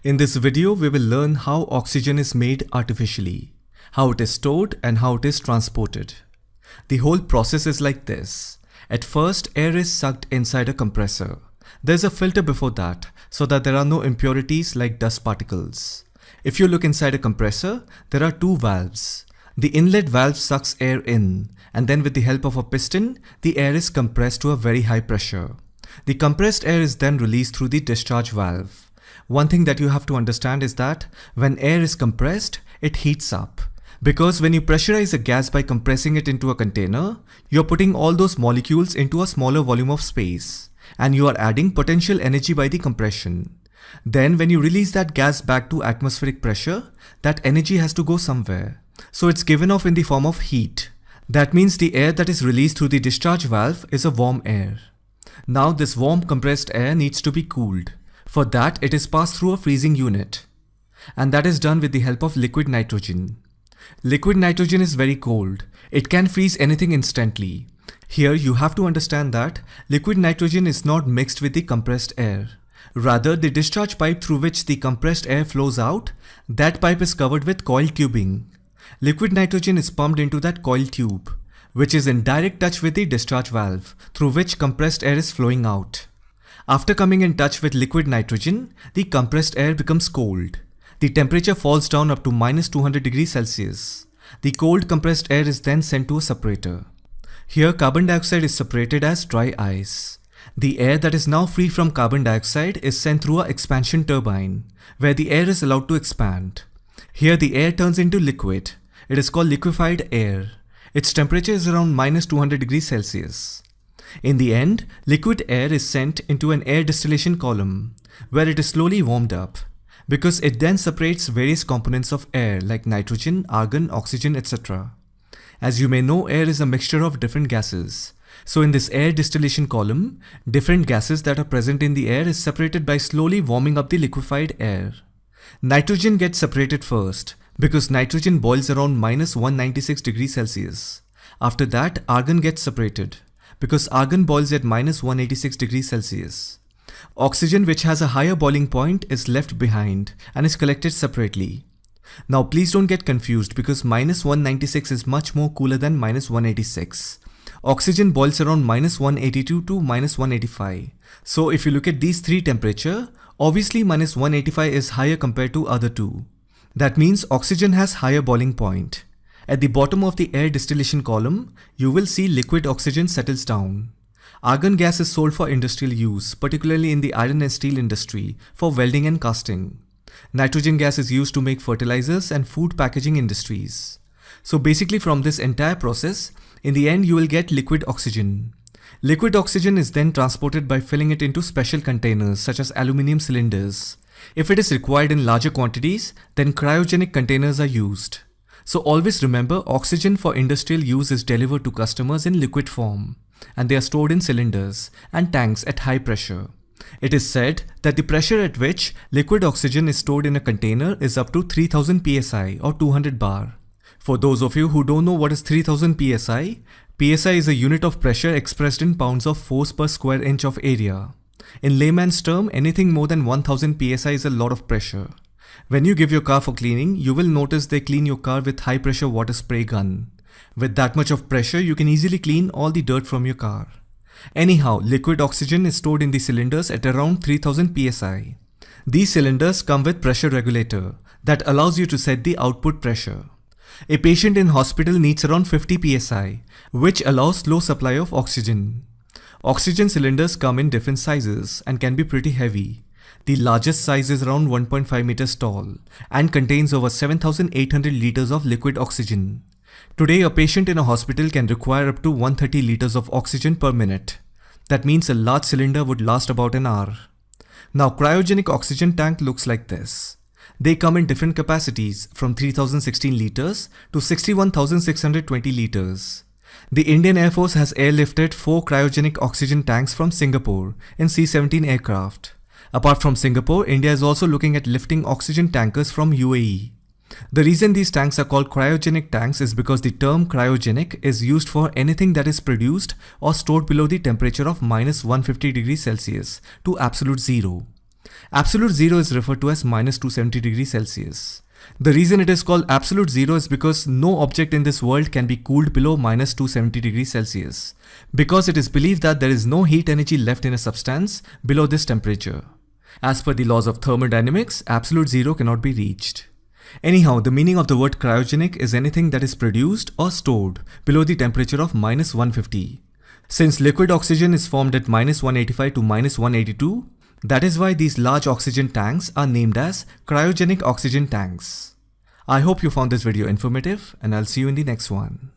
In this video, we will learn how oxygen is made artificially, how it is stored and how it is transported. The whole process is like this. At first, air is sucked inside a compressor. There's a filter before that, so that there are no impurities like dust particles. If you look inside a compressor, there are two valves. The inlet valve sucks air in, and then with the help of a piston, the air is compressed to a very high pressure. The compressed air is then released through the discharge valve. One thing that you have to understand is that when air is compressed, it heats up. Because when you pressurize a gas by compressing it into a container, you're putting all those molecules into a smaller volume of space, and you are adding potential energy by the compression. Then when you release that gas back to atmospheric pressure, that energy has to go somewhere. So it's given off in the form of heat. That means the air that is released through the discharge valve is a warm air. Now this warm compressed air needs to be cooled. For that, it is passed through a freezing unit. And that is done with the help of liquid nitrogen. Liquid nitrogen is very cold. It can freeze anything instantly. Here you have to understand that liquid nitrogen is not mixed with the compressed air. Rather, the discharge pipe through which the compressed air flows out, that pipe is covered with coil tubing. Liquid nitrogen is pumped into that coil tube, which is in direct touch with the discharge valve, through which compressed air is flowing out. After coming in touch with liquid nitrogen, the compressed air becomes cold. The temperature falls down up to -200 degrees Celsius. The cold compressed air is then sent to a separator. Here carbon dioxide is separated as dry ice. The air that is now free from carbon dioxide is sent through an expansion turbine, where the air is allowed to expand. Here the air turns into liquid. It is called liquefied air. Its temperature is around -200 degrees Celsius. In the end, liquid air is sent into an air distillation column, where it is slowly warmed up, because it then separates various components of air like nitrogen, argon, oxygen, etc. As you may know, air is a mixture of different gases. So in this air distillation column, different gases that are present in the air is separated by slowly warming up the liquefied air. Nitrogen gets separated first, because nitrogen boils around -196 degrees Celsius. After that, argon gets separated, because argon boils at -186 degrees Celsius. Oxygen, which has a higher boiling point, is left behind and is collected separately. Now please don't get confused, because -196 is much more cooler than -186. Oxygen boils around -182 to -185. So if you look at these three temperature, obviously -185 is higher compared to other two. That means oxygen has higher boiling point. At the bottom of the air distillation column, you will see liquid oxygen settles down. Argon gas is sold for industrial use, particularly in the iron and steel industry, for welding and casting. Nitrogen gas is used to make fertilizers and food packaging industries. So basically from this entire process, in the end you will get liquid oxygen. Liquid oxygen is then transported by filling it into special containers such as aluminum cylinders. If it is required in larger quantities, then cryogenic containers are used. So always remember, oxygen for industrial use is delivered to customers in liquid form, and they are stored in cylinders and tanks at high pressure. It is said that the pressure at which liquid oxygen is stored in a container is up to 3000 psi or 200 bar. For those of you who don't know what is 3000 psi, psi is a unit of pressure expressed in pounds of force per square inch of area. In layman's term, anything more than 1000 psi is a lot of pressure. When you give your car for cleaning, you will notice they clean your car with high pressure water spray gun. With that much of pressure, you can easily clean all the dirt from your car. Anyhow, liquid oxygen is stored in the cylinders at around 3000 psi. These cylinders come with pressure regulator that allows you to set the output pressure. A patient in hospital needs around 50 psi, which allows slow supply of oxygen. Oxygen cylinders come in different sizes and can be pretty heavy. The largest size is around 1.5 meters tall and contains over 7,800 liters of liquid oxygen. Today, a patient in a hospital can require up to 130 liters of oxygen per minute. That means a large cylinder would last about an hour. Now, cryogenic oxygen tank looks like this. They come in different capacities from 3016 liters to 61,620 liters. The Indian Air Force has airlifted 4 cryogenic oxygen tanks from Singapore in C-17 aircraft. Apart from Singapore, India is also looking at lifting oxygen tankers from UAE. The reason these tanks are called cryogenic tanks is because the term cryogenic is used for anything that is produced or stored below the temperature of -150 degrees Celsius to absolute zero. Absolute zero is referred to as minus 270 degrees Celsius. The reason it is called absolute zero is because no object in this world can be cooled below minus 270 degrees Celsius, because it is believed that there is no heat energy left in a substance below this temperature. As per the laws of thermodynamics, absolute zero cannot be reached. Anyhow, the meaning of the word cryogenic is anything that is produced or stored below the temperature of minus 150. Since liquid oxygen is formed at minus 185 to minus 182, that is why these large oxygen tanks are named as cryogenic oxygen tanks. I hope you found this video informative, and I'll see you in the next one.